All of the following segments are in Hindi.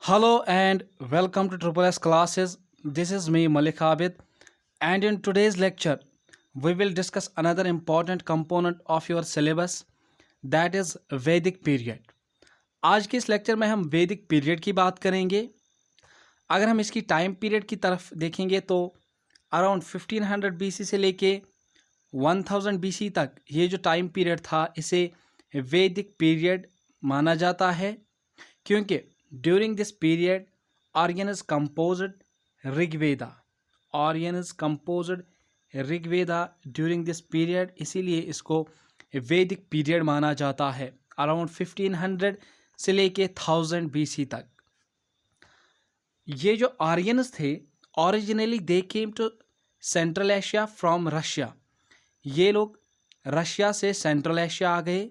Hello and welcome to Triple S classes. This is me Malik Abid, and in today's lecture we will discuss another important component of your syllabus, that is Vedic period. आज के इस लेक्चर में हम वैदिक पीरियड की बात करेंगे। अगर हम इसकी टाइम पीरियड की तरफ देखेंगे तो अराउंड 1500 बीसी से लेके 1000 बीसी तक ये जो टाइम पीरियड था इसे वैदिक पीरियड माना जाता है, क्योंकि during this period Aryan is composed Rigveda during this period, इसीलिए इसको वैदिक पीरियड माना जाता है अराउंड 1500 से लेके 1000 बीसी तक। ये जो आर्यंस थे originally they came to central Asia from Russia. ये लोग रशिया से सेंट्रल एशिया आ गए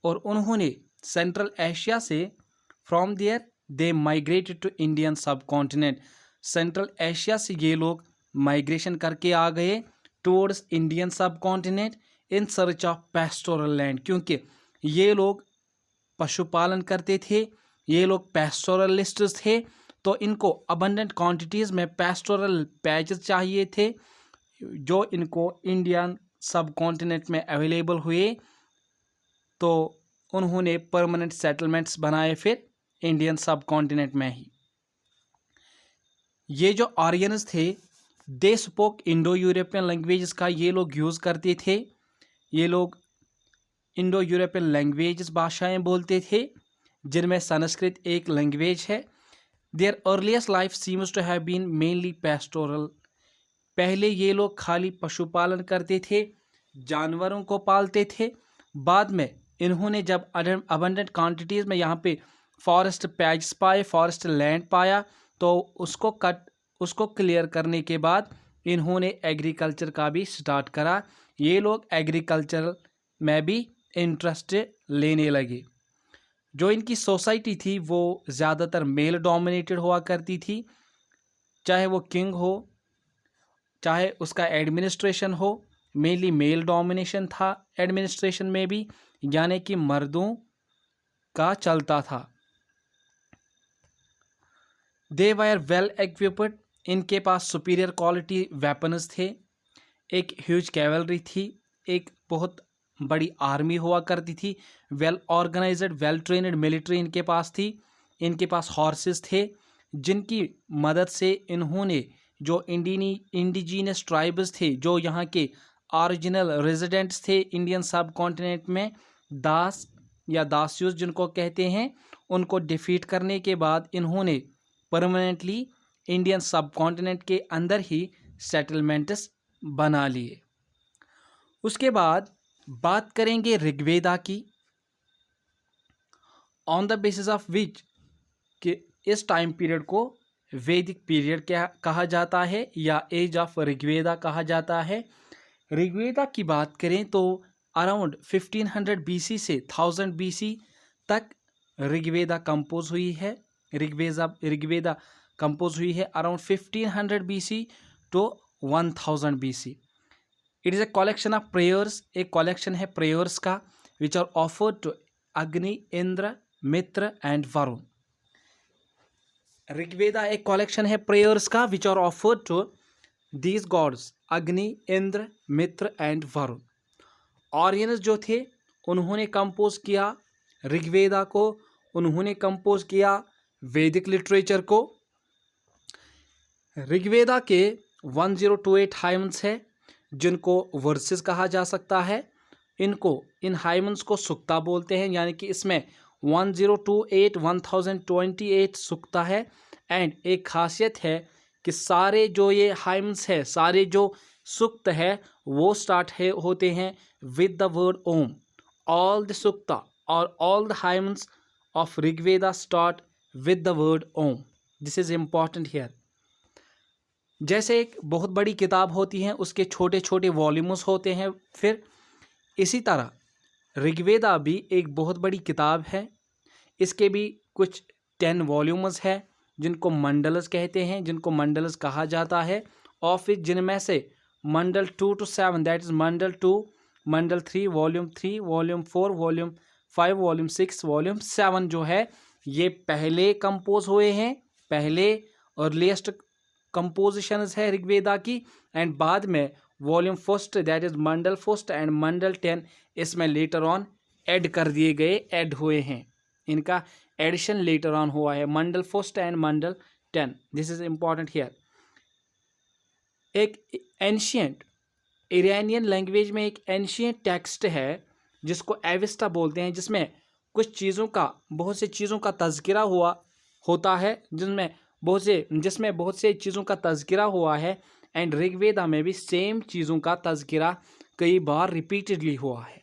और उन्होंने सेंट्रल एशिया से from there they migrated to Indian subcontinent. Central Asia से ये लोग माइग्रेशन करके आ गए towards Indian subcontinent in search of pastoral land, क्योंकि ये लोग पशुपालन करते थे, ये लोग पेस्टोरलिस्ट्स थे, तो इनको अबंडेंट क्वांटिटीज़ में पेस्टोरल पैचेस चाहिए थे जो इनको इंडियन सब कॉन्टिनेंट में अवेलेबल हुए, तो उन्होंने परमानेंट सेटलमेंट्स बनाए फिर इंडियन सब कॉन्टिनेंट में ही। ये जो आर्यंस थे they spoke Indo European languages का ये लोग यूज़ करते थे। ये लोग इंडो यूरोपियन लैंग्वेजेस भाषाएं बोलते थे, जिनमें संस्कृत एक लैंग्वेज है। Their earliest life seems to have been mainly pastoral. पहले ये लोग खाली पशुपालन करते थे, जानवरों को पालते थे। बाद में इन्होंने जब अबंडेंट क्वांटिटीज़ में यहाँ पे फॉरेस्ट पैच पाए, फॉरेस्ट लैंड पाया, तो उसको क्लियर करने के बाद इन्होंने एग्रीकल्चर का भी स्टार्ट करा। ये लोग एग्रीकल्चर में भी इंटरेस्ट लेने लगे। जो इनकी सोसाइटी थी वो ज़्यादातर मेल डोमिनेटेड हुआ करती थी, चाहे वो किंग हो चाहे उसका एडमिनिस्ट्रेशन हो, मेनली मेल डोमिनेशन था एडमिनिस्ट्रेशन में भी, यानी कि मर्दों का चलता था। दे वायर वेल इक्विप्ड, इनके पास सुपीरियर क्वालिटी वेपन्स थे, एक ह्यूज कैवलरी थी, एक बहुत बड़ी आर्मी हुआ करती थी, well organized well trained military इनके पास थी। इनके पास हॉर्सेस थे जिनकी मदद से इन्होंने जो इंडिजीनस ट्राइब्स थे, जो यहाँ के ओरिजिनल रेजिडेंट्स थे इंडियन सब कॉन्टिनेंट में, दास या दास्यूस जिनको कहते हैं, उनको डिफीट करने के बाद इन्होंने परमानेंटली इंडियन सब कॉन्टिनेंट के अंदर ही सेटलमेंट्स बना लिए। उसके बाद बात करेंगे ऋग्वेदा की, on the basis of which कि इस टाइम पीरियड को वैदिक पीरियड क्या कहा जाता है या एज ऑफ ऋग्वेदा कहा जाता है। ऋग्वेदा की बात करें तो अराउंड 1500 बीसी से 1000 बीसी तक ऋग्वेदा कंपोज हुई है। ऋग्वेदा कंपोज हुई है around 1500 BC to 1000 BC. It is a collection of prayers, एक कलेक्शन है प्रेयर्स का, which are offered to Agni, Indra, Mitra and Varuna. Rigveda एक कलेक्शन है प्रेयर्स का which are offered to these gods, Agni, Indra, Mitra and Varuna. Aryans जो थे उन्होंने कंपोज किया ऋग्वेदा को, उन्होंने कंपोज किया वैदिक लिटरेचर को। ऋग्वेदा के 1028 हाइमन्स है जिनको वर्सेस कहा जा सकता है। इन हाइमन्स को सुक्ता बोलते हैं, यानी कि इसमें 1028 सुक्ता है। एंड एक खासियत है कि सारे जो ये हाइमन्स है, सारे जो सुक्त है, वो स्टार्ट होते हैं with the word Om. All the sukta और all the hymns of Rigveda start with the word Om. This is important here. जैसे एक बहुत बड़ी किताब होती है, उसके छोटे छोटे वॉल्यूम्स होते हैं, फिर इसी तरह ऋग्वेदा भी एक बहुत बड़ी किताब है। इसके भी कुछ 10 वॉल्यूम्स है जिनको मंडलस कहते हैं, जिनको मंडलस कहा जाता है। ऑफ जिनमें से मंडल 2 to 7, that is Mandal 2, Mandal 3, volume 3, volume 4, volume 5, volume 6, volume 7 जो है ये पहले कंपोज हुए हैं, पहले अर्लीस्ट कंपोजिशंस है ऋग्वेदा की, एंड बाद में volume first that is mandal first and mandal 10 इसमें लेटर ऑन ऐड कर दिए गए, ऐड हुए हैं, इनका एडिशन लेटर ऑन हुआ है, mandal first and mandal 10। This is important here. एक एंशियंट इरानियन लैंग्वेज में एक एंशियंट टेक्स्ट है जिसको एविस्टा बोलते हैं, जिसमें कुछ चीज़ों का, बहुत से चीज़ों का तज़किरा हुआ होता है, जिसमें बहुत से चीज़ों का तज़किरा हुआ है, एंड ऋग्वेदा में भी सेम चीज़ों का तज़किरा कई बार रिपीटेडली हुआ है।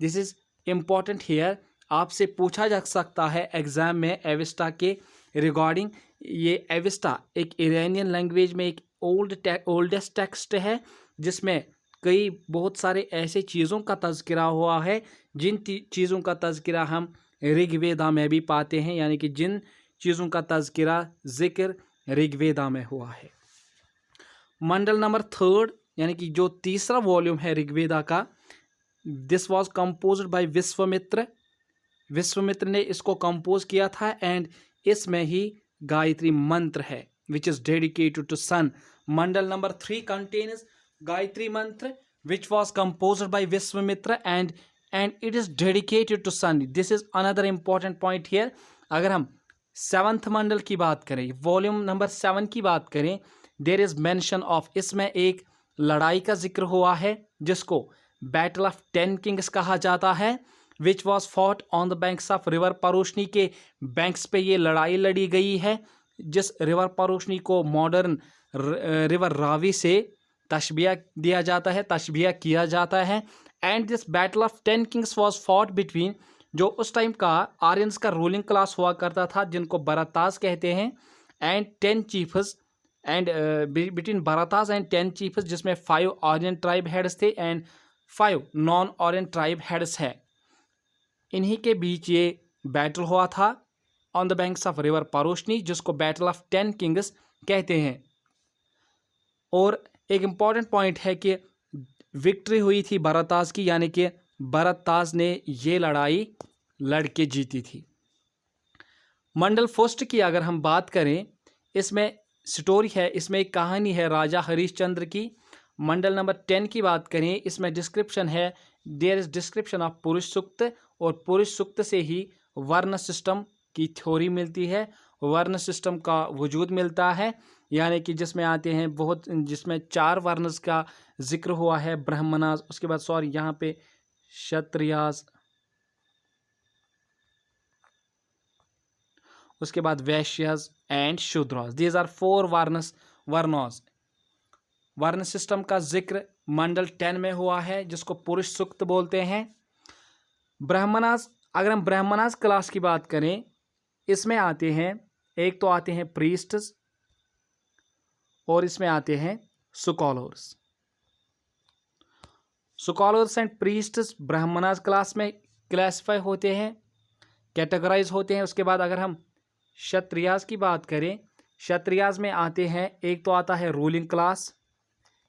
This is important here. आपसे पूछा जा सकता है एग्ज़ाम में एविस्टा के रिगार्डिंग। ये एविस्टा एक इरानियन लैंग्वेज में एक ओल्डेस्ट टेक्स्ट है जिसमें कई बहुत सारे ऐसे चीज़ों का तज़किरा हुआ है जिन चीज़ों का तज़किरा हम ऋग्वेदा में भी पाते हैं, यानी कि जिन चीज़ों का तज़किरा ज़िक्र ऋग्वेदा में हुआ है। मंडल नंबर 3 यानी कि जो तीसरा वॉल्यूम है ऋग्वेदा का, this was composed by Vishwamitra. Vishwamitra ने इसको कंपोज किया था, एंड इसमें ही गायत्री मंत्र है which is dedicated to sun. Mandal number 3 contains Gayatri mantra which was composed by Vishwamitra and it is dedicated to sun. This is another important point here. अगर हम 7th मंडल की बात करें, वॉल्यूम नंबर 7 की बात करें, देयर इज मेंशन ऑफ, इसमें एक लड़ाई का जिक्र हुआ है जिसको बैटल ऑफ 10 किंग्स कहा जाता है, which was fought on the banks of river Parushni के बैंक्स पे ये लड़ाई लड़ी गई है, जिस रिवर परोशनी को मॉडर्न रिवर रावी से तशबिया दिया जाता है, तशबिया किया जाता है। And this battle of 10 Kings was fought between, जो उस टाइम का आर्यंस का रूलिंग क्लास हुआ करता था जिनको बराताज कहते हैं, and 10 chiefs, and between Bharatas and 10 chiefs, जिसमें 5 आर्यन ट्राइब हेड्स थे and 5 non Aryan tribe heads है। इन्हीं के बीच ये बैटल हुआ था on the banks of river Parushni, जिसको बैटल ऑफ 10 किंग्स कहते हैं। और एक इम्पॉर्टेंट पॉइंट है कि विक्ट्री हुई थी बराताज की, यानी कि बराताज ने ये लड़ाई लड़के जीती थी। मंडल फर्स्ट की अगर हम बात करें, इसमें स्टोरी है, इसमें एक कहानी है राजा हरिश्चंद्र की। मंडल नंबर 10 की बात करें, इसमें डिस्क्रिप्शन है, देयर इज डिस्क्रिप्शन ऑफ पुरुष सूक्त, और पुरुष सूक्त से ही वर्ण सिस्टम की थ्योरी मिलती है, वर्ण सिस्टम का वजूद मिलता है, यानी कि जिसमें आते हैं बहुत, जिसमें 4 वर्णस का जिक्र हुआ है, ब्राह्मणास, उसके बाद सॉरी यहाँ पे क्षत्रियास, उसके बाद Vaishyas and Shudras. These are 4 varnas. Varna system का जिक्र मंडल 10 में हुआ है जिसको पुरुष सूक्त बोलते हैं। ब्राह्मणास, अगर हम ब्राह्मणास क्लास की बात करें, इसमें आते हैं, एक तो आते हैं प्रीस्ट्स और इसमें आते हैं scholars. Scholars and priests Brahmanas class में क्लासिफाई होते हैं, कैटेगराइज होते हैं। उसके बाद अगर हम क्षत्रियास की बात करें, क्षत्रियास में आते हैं, एक तो आता है रूलिंग क्लास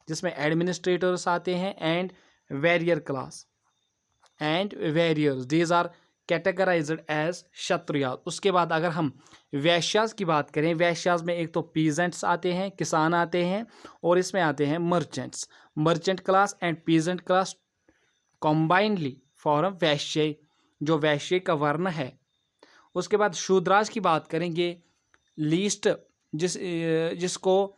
जिसमें एडमिनिस्ट्रेटर्स आते हैं, and warrior class and warriors, these are categorized as Kshatriyas. उसके बाद अगर हम वैश्यास की बात करें, वैश्यास में एक तो पीजेंट्स आते हैं, किसान आते हैं, और इसमें आते हैं merchants. Merchant class and peasant class combinedly form Vaishya, जो वैश्य का वर्ण है। उसके बाद शूद्रास की बात करेंगे, लीस्ट जिसको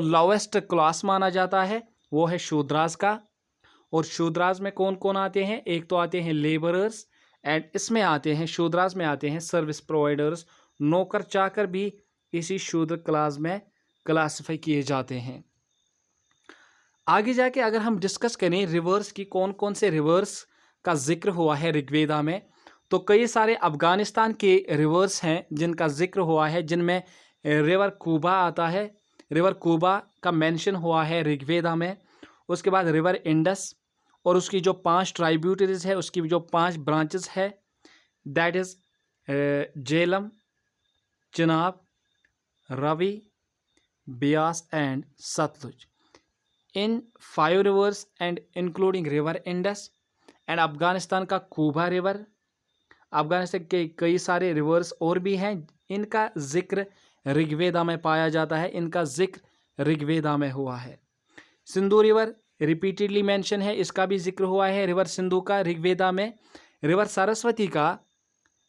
लोवेस्ट क्लास माना जाता है वो है शूद्रास का। और शूद्रास में कौन कौन आते हैं, एक तो आते हैं लेबरर्स, एंड इसमें आते हैं, शूद्रास में आते हैं सर्विस प्रोवाइडर्स, नौकर चाकर भी इसी शूद्र क्लास में क्लासिफाई किए जाते हैं। आगे जाके अगर हम डिस्कस करें रिवर्स की, कौन कौन से रिवर्स का जिक्र हुआ है ऋग्वेदा में, तो कई सारे अफगानिस्तान के रिवर्स हैं जिनका जिक्र हुआ है, जिनमें रिवर कूबा आता है, रिवर कूबा का मेंशन हुआ है ऋग्वेदा में। उसके बाद रिवर इंडस, और उसकी जो 5 ट्राइब्यूटरीज है, उसकी जो 5 ब्रांचेस है, that is Jhelum, Chenab, Ravi, Beas and Sutlej. In 5 rivers and including river Indus and Afghanistan का कूबा रिवर, अफगानिस्तान के कई सारे रिवर्स और भी हैं, इनका जिक्र ऋग्वेदा में पाया जाता है, इनका जिक्र ऋग्वेदा में हुआ है। सिंधु रिवर रिपीटेडली मेंशन है, इसका भी जिक्र हुआ है रिवर सिंधु का ऋग्वेदा में। रिवर सरस्वती का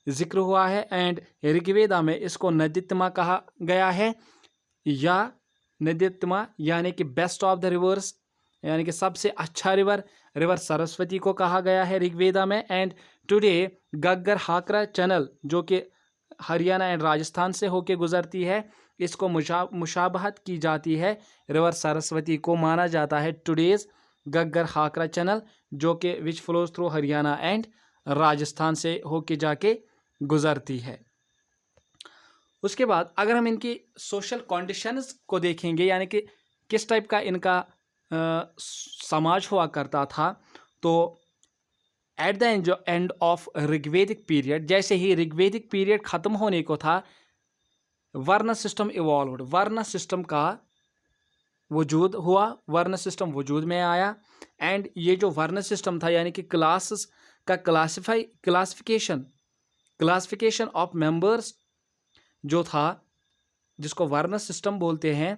जिक्र हुआ है एंड ऋग्वेदा में इसको नदीत्मा कहा गया है, या नदीत्मा यानी कि बेस्ट ऑफ द रिवर्स, यानी कि सबसे अच्छा रिवर रिवर सरस्वती को कहा गया है ऋग्वेदा में। एंड टुडे गग्गर हाकरा चैनल जो कि हरियाणा एंड राजस्थान से होके गुजरती है, इसको मुशाबहत की जाती है रिवर सरस्वती को माना जाता है टुडेज गग्गर हाकरा चैनल, जो कि which flows through Haryana and Rajasthan से होके जाके गुजरती है। उसके बाद अगर हम इनकी सोशल कंडीशंस को देखेंगे, यानी कि किस टाइप का इनका समाज हुआ करता था, तो at the end of Rigvedic period, जैसे ही ऋग्वेदिक पीरियड खत्म होने को था, वर्ण सिस्टम इवॉल्व्ड, वर्ण सिस्टम का वजूद हुआ, वर्ण सिस्टम वजूद में आया। एंड ये जो वर्ण सिस्टम था, यानी कि क्लासेस का क्लासिफिकेशन ऑफ मेंबर्स जो था, जिसको वर्ण सिस्टम बोलते हैं,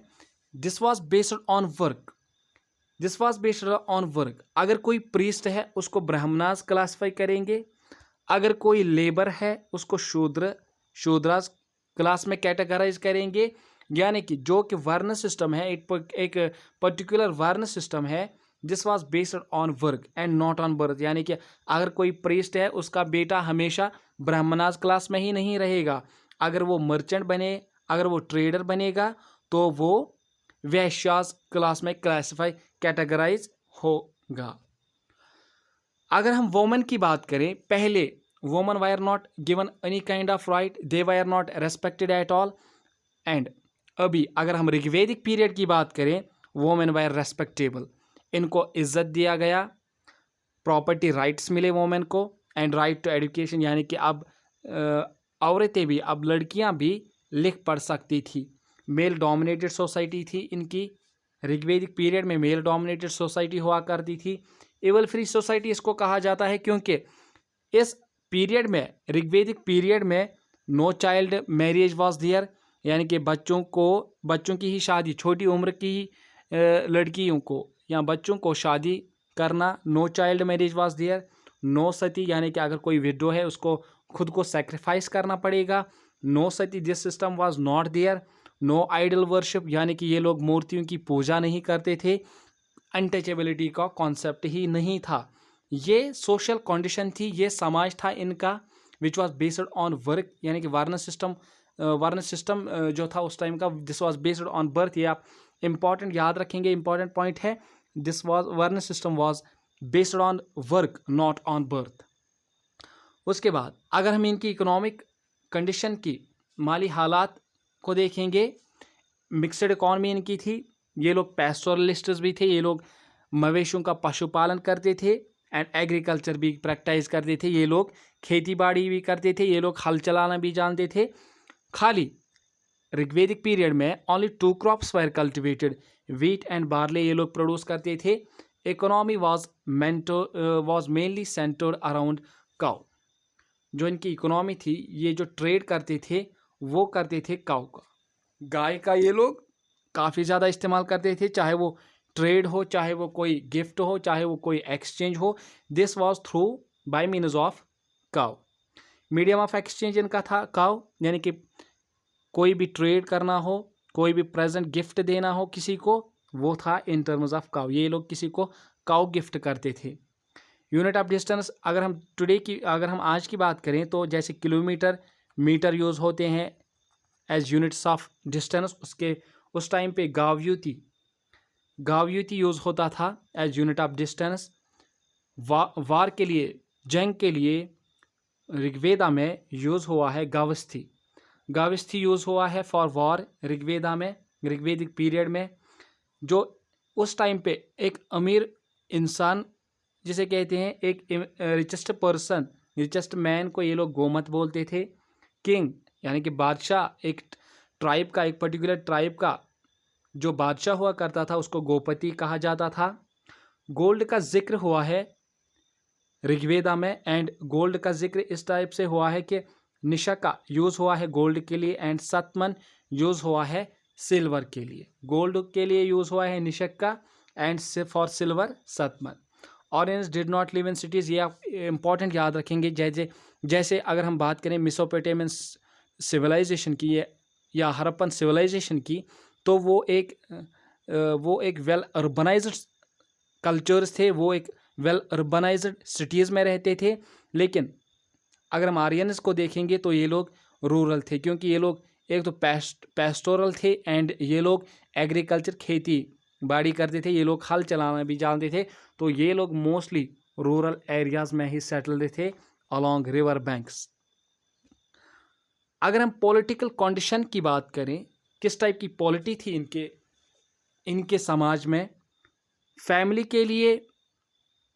this was based on work, this was based on work. अगर कोई प्रीस्ट है उसको ब्राह्मणास क्लासिफाई करेंगे, अगर कोई लेबर है उसको शूद्रास क्लास में कैटेगराइज करेंगे। यानी कि जो कि वर्ण सिस्टम है, एक पर्टिकुलर वर्ण सिस्टम है, this was based on work and not on birth. यानी कि अगर कोई प्रीस्ट है उसका बेटा हमेशा ब्राह्मणास क्लास में ही नहीं रहेगा, अगर वो मर्चेंट बने, अगर वो ट्रेडर बनेगा तो वो वैश्यास क्लास में क्लासिफाई कैटेगराइज होगा। अगर हम वोमन की बात करें, पहले woman wire not given any kind of right, they wire not respected at all. And अभी अगर हम ऋग्वेदिक पीरियड की बात करें, वोमेन वायर रेस्पेक्टेबल, इनको इज्जत दिया गया, प्रॉपर्टी राइट्स मिले वोमेन को, एंड राइट टू एजुकेशन, यानी कि अब औरतें भी, अब लड़कियां भी लिख पढ़ सकती थी। मेल डोमिनेटेड सोसाइटी थी इनकी, ऋग्वेदिक पीरियड में मेल डोमिनेटेड सोसाइटी हुआ करती थी। एवल फ्री सोसाइटी इसको कहा जाता है क्योंकि इस पीरियड में, ऋग्वेदिक पीरियड में, no child marriage was there, यानी कि बच्चों की ही शादी, छोटी उम्र की ही लड़कियों को या बच्चों को शादी करना, no child marriage was there. No sati, यानी कि अगर कोई विडो है उसको खुद को सेक्रीफाइस करना पड़ेगा, no sati, this system was not there. No idol worship, यानी कि ये लोग मूर्तियों की पूजा नहीं करते थे, अनटचेबिलिटी का कॉन्सेप्ट ही नहीं था। ये सोशल कंडीशन थी, ये समाज था इनका, which was based on work, यानी कि वर्ण सिस्टम जो था उस टाइम का, this was based on birth. ये आप इंपॉर्टेंट याद रखेंगे, इंपॉर्टेंट पॉइंट है, दिस वाज वर्ण system was based on work not on birth. उसके बाद अगर हम इनकी इकोनॉमिक कंडीशन की, माली हालात को देखेंगे, मिक्सड इकॉनमी इनकी थी, ये लोग पैस्टोरलिस्ट्स भी थे, ये लोग मवेशियों का पशुपालन करते थे एंड एग्रीकल्चर भी प्रैक्टिस करते थे, ये लोग खेती बाड़ी भी करते थे, ये लोग हल चलाना भी जानते थे। खाली ऋग्वेदिक पीरियड में only 2 crops were cultivated, wheat and barley ये लोग प्रोड्यूस करते थे। Economy was mainly centred around cow, जो इनकी इकोनॉमी थी, ये जो ट्रेड करते थे वो करते थे काउ का, गाय का ये लोग काफ़ी ज़्यादा इस्तेमाल करते थे, चाहे वो ट्रेड हो, चाहे वो कोई गिफ्ट हो, चाहे वो कोई एक्सचेंज हो, this was through bye means of cow. Medium of exchange इनका था काउ, यानी कि कोई भी ट्रेड करना हो, कोई भी प्रेजेंट गिफ्ट देना हो किसी को, वो था इन टर्म्स ऑफ काउ, ये लोग किसी को काउ गिफ्ट करते थे। यूनिट ऑफ डिस्टेंस, अगर हम आज की बात करें तो जैसे किलोमीटर, मीटर यूज़ होते हैं एज यूनिट्स ऑफ डिस्टेंस, उस टाइम पे गावयुति यूज़ होता था एज यूनिट ऑफ डिस्टेंस। वार के लिए, जंग के लिए ऋग्वेदा में यूज़ हुआ है गावस्थी यूज़ हुआ है फॉर वॉर ऋग्वेदा में, ऋग्वेदिक पीरियड में। जो उस टाइम पे एक अमीर इंसान जिसे कहते हैं, एक रिचेस्ट पर्सन, रिचेस्ट मैन को ये लोग गोमत बोलते थे। किंग यानी कि बादशाह, एक ट्राइब का, एक पर्टिकुलर ट्राइब का जो बादशाह हुआ करता था उसको गोपति कहा जाता था। गोल्ड का जिक्र हुआ है ऋग्वेदा में। एंड गोल्ड का जिक्र इस टाइप से हुआ है कि निशका यूज़ हुआ है गोल्ड के लिए एंड सतमन यूज़ हुआ है सिल्वर के लिए। गोल्ड के लिए यूज़ हुआ है nishka and for silver shatamana. Aryans did not live in cities, ये आप इंपॉर्टेंट याद रखेंगे। जैसे अगर हम बात करें मेसोपोटामियन सिविलाइजेशन की या हड़प्पन सिविलाइजेशन की, तो वो एक वेल अर्बनाइज्ड कल्चर्स थे, वो एक वेल अर्बनाइज्ड सिटीज़ में रहते थे। लेकिन अगर हम आर्यंस को देखेंगे तो ये लोग रूरल थे, क्योंकि ये लोग एक तो पेस्टोरल थे एंड ये लोग एग्रीकल्चर खेती बाड़ी करते थे, ये लोग हल चलाना भी जानते थे। तो ये लोग मोस्टली रूरल एरियाज़ में ही सेटल्ड थे अलॉन्ग रिवर बैंक्स। अगर हम पॉलिटिकल कंडीशन की बात करें, किस टाइप की पॉलिटी थी इनके समाज में, फैमिली के लिए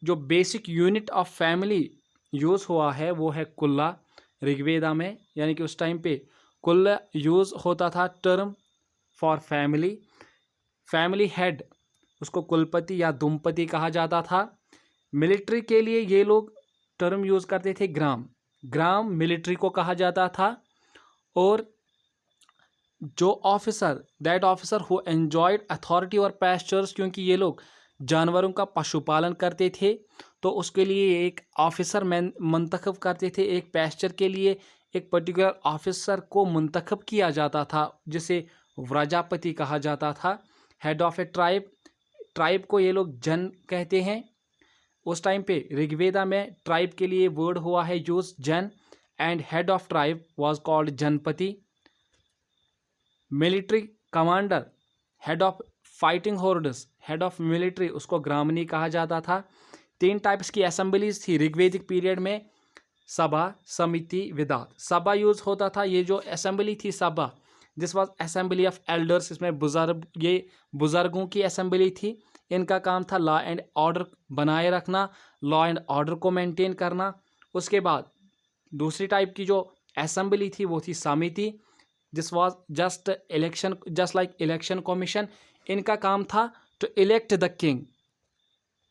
जो basic unit of family use हुआ है वो है कुल्ला ऋग्वेदा में, यानी कि उस टाइम पे कुल्ला यूज़ होता था term for family. Family head उसको कुलपति या दुमपति कहा जाता था। मिलिट्री के लिए ये लोग टर्म यूज़ करते थे ग्राम मिलिट्री को कहा जाता था। और जो that officer who enjoyed authority और पैस्चर्स, क्योंकि ये लोग जानवरों का पशुपालन करते थे, तो उसके लिए एक ऑफिसर मंतखब करते थे। एक पैस्चर के लिए एक पर्टिकुलर ऑफिसर को मंतखब किया जाता था, जिसे व्रजापति कहा जाता था। हेड ऑफ ए ट्राइब को ये लोग जन कहते हैं। उस टाइम पे ऋग्वेदा में ट्राइब के लिए वर्ड हुआ है use jana, and head of tribe was called janapati. Military commander, head of fighting hordes, head of military, उसको ग्रामनी कहा जाता था। 3 टाइप्स की असेंबलीज थी ऋग्वेदिक पीरियड में, सभा, समिति, विदात। सभा यूज होता था, ये जो असेंबली थी सभा, this was assembly of elders, इसमें ये बुजुर्गों की असेंबली थी। इनका काम था लॉ एंड ऑर्डर बनाए रखना, लॉ एंड ऑर्डर को मेंटेन करना। उसके बाद दूसरी टाइप की जो असेंबली थी वो थी समिति, this was just like election commission. इनका काम था टू इलेक्ट द किंग,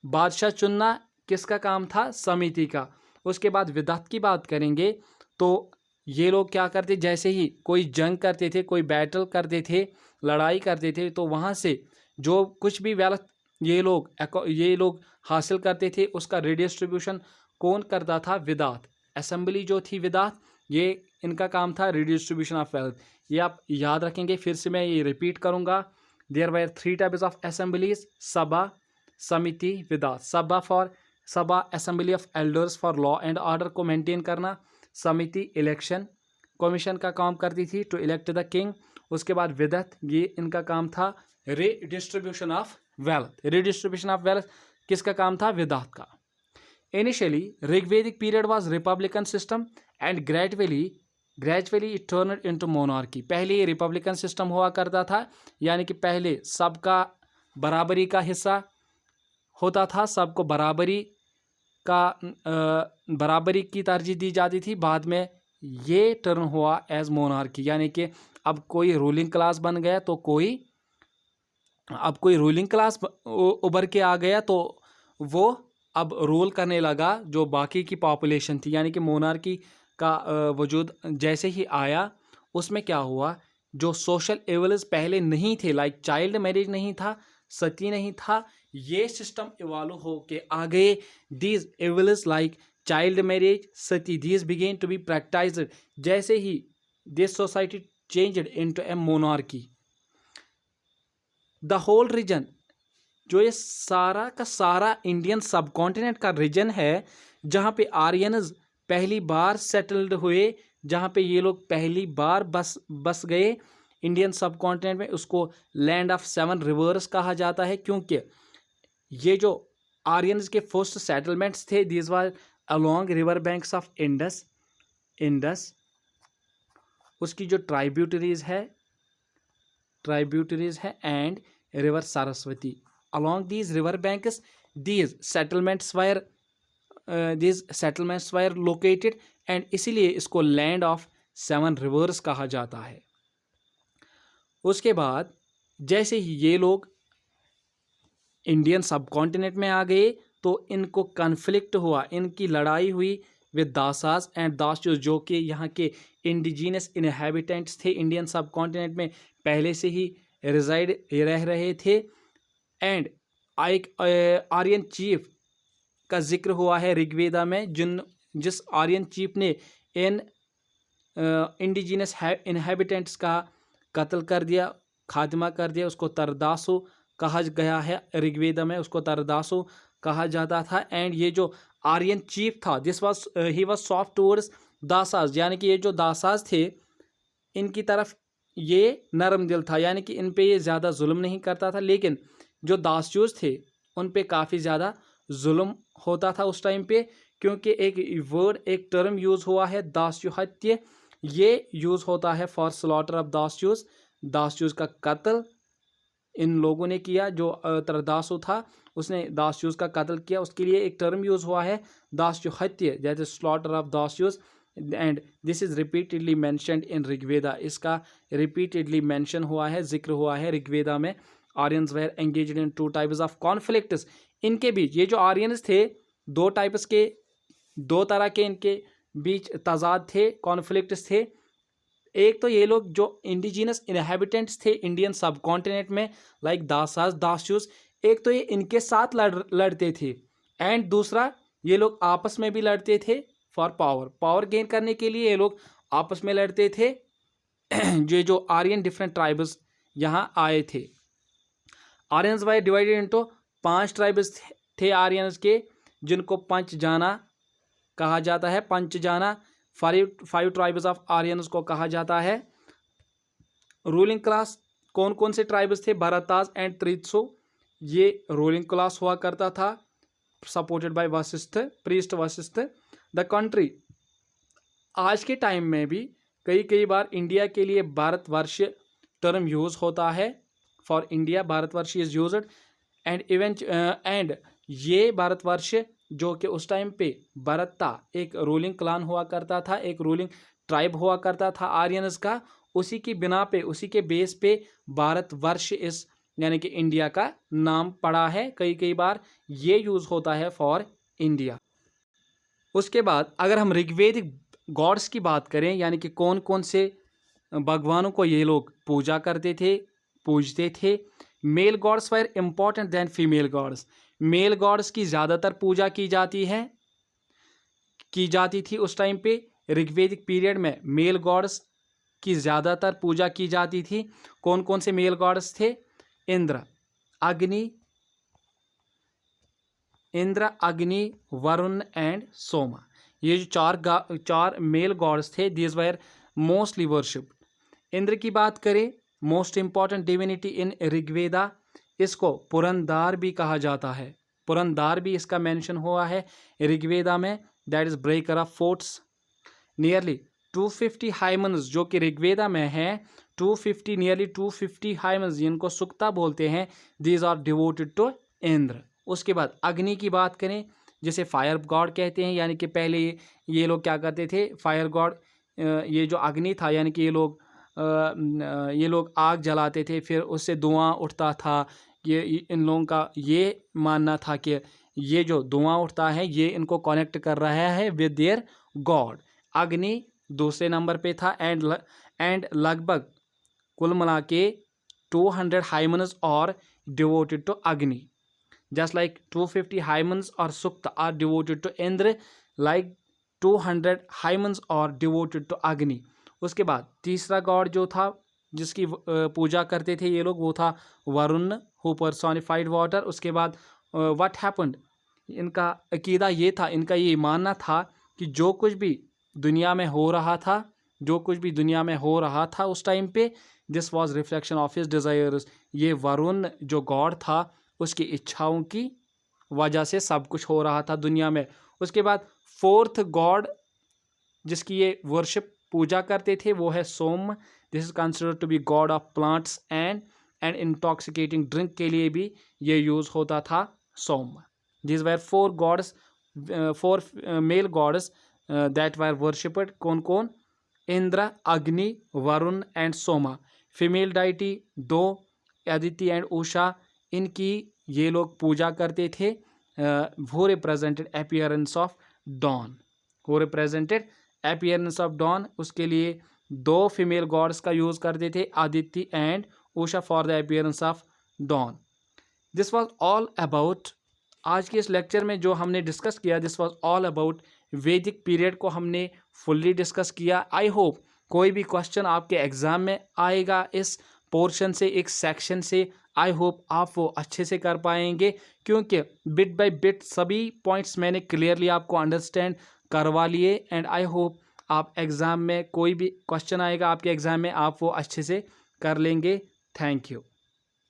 बादशाह चुनना किसका काम था, समिति का। उसके बाद विदात की बात करेंगे तो ये लोग क्या करते, जैसे ही कोई जंग करते थे, कोई बैटल करते थे, लड़ाई करते थे, तो वहाँ से जो कुछ भी वेल्थ ये लोग हासिल करते थे, उसका रिडिस्ट्रीब्यूशन कौन करता था, विदात। असेंबली जो थी विदात, ये इनका काम था रिडिस्ट्रीब्यूशन ऑफ वेल्थ। ये आप याद रखेंगे, फिर से मैं ये रिपीट करूँगा। There were 3 types of assemblies, Sabha, Samiti, Vidatha. Sabha assembly of elders for law and order को मेंटेन करना। समिति इलेक्शन कमीशन का काम करती थी टू इलेक्ट द किंग। उसके बाद विदत, ये इनका काम था redistribution of wealth. Redistribution of wealth किसका काम था, विदात का। Initially Rigvedic period was Republican system and gradually it turned into monarchy. पहले ये रिपब्लिकन सिस्टम हुआ करता था, यानी कि पहले सबका बराबरी का हिस्सा होता था, सबको बराबरी की तरजीह दी जाती थी। बाद में ये टर्न हुआ एज मोनार्की, यानी कि अब कोई रूलिंग क्लास बन गया तो कोई रूलिंग क्लास उभर के आ गया, तो वो अब रूल करने लगा जो बाकी की पॉपुलेशन थी। यानी कि मोनार्की का वजूद जैसे ही आया, उसमें क्या हुआ, जो सोशल एवल्स पहले नहीं थे, लाइक चाइल्ड मैरिज नहीं था, सती नहीं था, ये सिस्टम इवॉल्व हो के आ गए। These evils like child marriage, sati, these began to be practised. जैसे ही this society changed into a monarchy, the whole region, जो ये सारा का सारा इंडियन सब कॉन्टिनेंट का रीजन है, जहाँ पे आर्यंस पहली बार सेटल्ड हुए, जहाँ पे ये लोग पहली बार बस गए इंडियन सब कॉन्टिनेंट में, उसको लैंड ऑफ 7 रिवर्स कहा जाता है। क्योंकि ये जो आर्यंस के फर्स्ट सेटलमेंट्स थे, these were along river banks of Indus. उसकी जो ट्राइब्यूटरीज है and river Saraswati, along these river banks these settlements were located, and इसीलिए इसको लैंड ऑफ 7 रिवर्स कहा जाता है। उसके बाद जैसे ही ये लोग इंडियन सब कॉन्टिनेंट में आ गए, तो इनको कन्फ्लिक्ट हुआ, इनकी लड़ाई हुई विद दासाज एंड दासचूज, जो कि यहाँ के इंडिजीनस इनहेबिटेंट्स थे, इंडियन सब कॉन्टिनेंट में पहले से ही रिजाइड रह रहे थे। एंड एक आर्यन चीफ का जिक्र हुआ है ऋग्वेदा में, जिस आर्यन चीफ ने इन इंडिजीनस इनहेबिटेंट्स का कत्ल कर दिया, खात्मा कर दिया, उसको तरदासु कहा गया है ऋग्वेदा में, उसको तरदासु कहा जाता था। एंड ये जो आर्यन चीफ था, this was he was soft towards Dasas, यानी कि ये जो दासाज थे इनकी तरफ ये नरम दिल था, यानी कि इन पे ये ज़्यादा जुल्म नहीं करता था। लेकिन जो दासचूज थे उन पे काफ़ी ज़्यादा जुल्म होता था उस टाइम पे, क्योंकि एक वर्ड, एक टर्म यूज़ हुआ है दास्युहत्य, ये यूज़ होता है फॉर स्लॉटर ऑफ दासचूज, दासचूज का कत्ल इन लोगों ने किया। जो तरदासु था उसने दासचूज का कत्ल किया, उसके लिए एक टर्म यूज़ हुआ है dasyuhatya, that is slaughter of Dasyus. And this is repeatedly mentioned in Rigveda, इसका रिपीटेडली मेंशन हुआ है, जिक्र हुआ है ऋग्वेदा में। Aryans were engaged in two types of conflicts, इनके बीच ये जो आर्यंस थे दो टाइप्स के, दो तरह के इनके बीच तजाद थे, कॉन्फ्लिक्ट्स थे। एक तो ये लोग जो इंडिजिनस इनहेबिटेंट्स थे इंडियन सब कॉन्टिनेंट में, लाइक दासाज दासचूज, एक तो ये इनके साथ लड़ते थे, एंड दूसरा ये लोग आपस में भी लड़ते थे फॉर पावर गेन करने के लिए ये लोग आपस में लड़ते थे। जो आर्यन डिफरेंट ट्राइब्स यहाँ आए थे। Aryans were divided into 5 tribes थे आर्यंस के, जिनको पंचजाना कहा जाता है, पंचजाना। 5 ट्राइब्स ऑफ आर्यंस को कहा जाता है। रूलिंग क्लास कौन कौन से ट्राइब्स थे? भरताज एंड त्रित्सु, ये रूलिंग क्लास हुआ करता था, supported by Vashishtha, priest Vashishtha. The country, आज के टाइम में भी कई बार इंडिया के लिए भारतवर्ष टर्म यूज होता है, for India Bharatvarsh is used. And ये भारतवर्ष जो कि उस टाइम पे भरता एक रूलिंग क्लान हुआ करता था, एक रूलिंग ट्राइब हुआ करता था आर्यंस का, उसी की बिना पे, उसी के बेस पे भारतवर्ष इस यानी कि इंडिया का नाम पड़ा है। कई बार ये यूज़ होता है फॉर इंडिया। उसके बाद अगर हम ऋग्वेदिक गॉड्स की बात करें, यानी कि कौन कौन से भगवानों को ये लोग पूजा करते थे, पूजते थे। Male gods were important than female gods, male gods की ज़्यादातर पूजा की जाती थी उस टाइम पे। ऋग्वेदिक पीरियड में मेल गॉड्स की ज़्यादातर पूजा की जाती थी। कौन कौन से मेल गॉड्स थे? इंद्र, अग्नि, वरुण एंड सोमा, ये जो चार मेल गॉड्स थे, these were mostly worshipped. Indra की बात करें, most important divinity in Rigveda, इसको पुरंदार भी कहा जाता है, पुरंदार भी इसका मेंशन हुआ है ऋग्वेदा में, that is breaker of forts. Nearly 250 हाइमन्स जो कि ऋग्वेदा में है, 250 नियरली 250 हाइमन्स जिनको सुक्ता बोलते हैं, these are devoted to Indra. उसके बाद अग्नि की बात करें, जिसे फायर गॉड कहते हैं, यानी कि पहले ये लोग क्या करते थे, फायर गॉड, ये जो अग्नि था यानी कि ये लोग आग जलाते थे, फिर उससे धुआं उठता था। ये इन लोगों का ये मानना था कि ये जो धुआं उठता है ये इनको कनेक्ट कर रहा है विद देयर गॉड। अग्नि दूसरे नंबर पे था। एंड लगभग कुल मिला के 200 हाइमन्स और डिवोटेड टू अग्नि, just like 250 hymens or sukta are devoted to Indra, like 200 hymens are devoted to Agni। उसके बाद तीसरा गॉड जो था जिसकी पूजा करते थे ये लोग, वो था वरुण, हु पर्सोनिफाइड वाटर। उसके बाद व्हाट हैपेंड, इनका अकीदा ये था, इनका ये मानना था कि जो कुछ भी दुनिया में हो रहा था उस टाइम पे, this was reflection of his desires. ये वरुण जो गॉड था उसकी इच्छाओं की वजह से सब कुछ हो रहा था दुनिया में। उसके बाद फोर्थ गॉड जिसकी ये वर्शिप पूजा करते थे वो है Soma. This is considered to be god of plants and intoxicating drink के लिए भी ये यूज होता था Soma. This were 4 gods, 4 male gods that were worshipped. कौन कौन? Indra, Agni, Varuna and Soma. Female deity 2, Aditi and Usha, इनकी ये लोग पूजा करते थे। who represented appearance of dawn, who represented appearance of dawn। उसके लिए दो फीमेल गॉड्स का यूज करते थे, Aditya and Usha, for the appearance of dawn. This was all about, आज के इस लेक्चर में जो हमने डिस्कस किया, this was all about Vedic period को हमने फुल्ली डिस्कस किया। आई होप कोई भी क्वेश्चन आपके एग्जाम में आएगा इस पोर्शन से, एक सेक्शन से, आई होप आप वो अच्छे से कर पाएंगे, क्योंकि बिट बाय बिट सभी पॉइंट्स मैंने क्लियरली आपको अंडरस्टैंड करवा लिए। एंड आई होप आप एग्ज़ाम में कोई भी क्वेश्चन आएगा आपके एग्ज़ाम में, आप वो अच्छे से कर लेंगे। Thank you.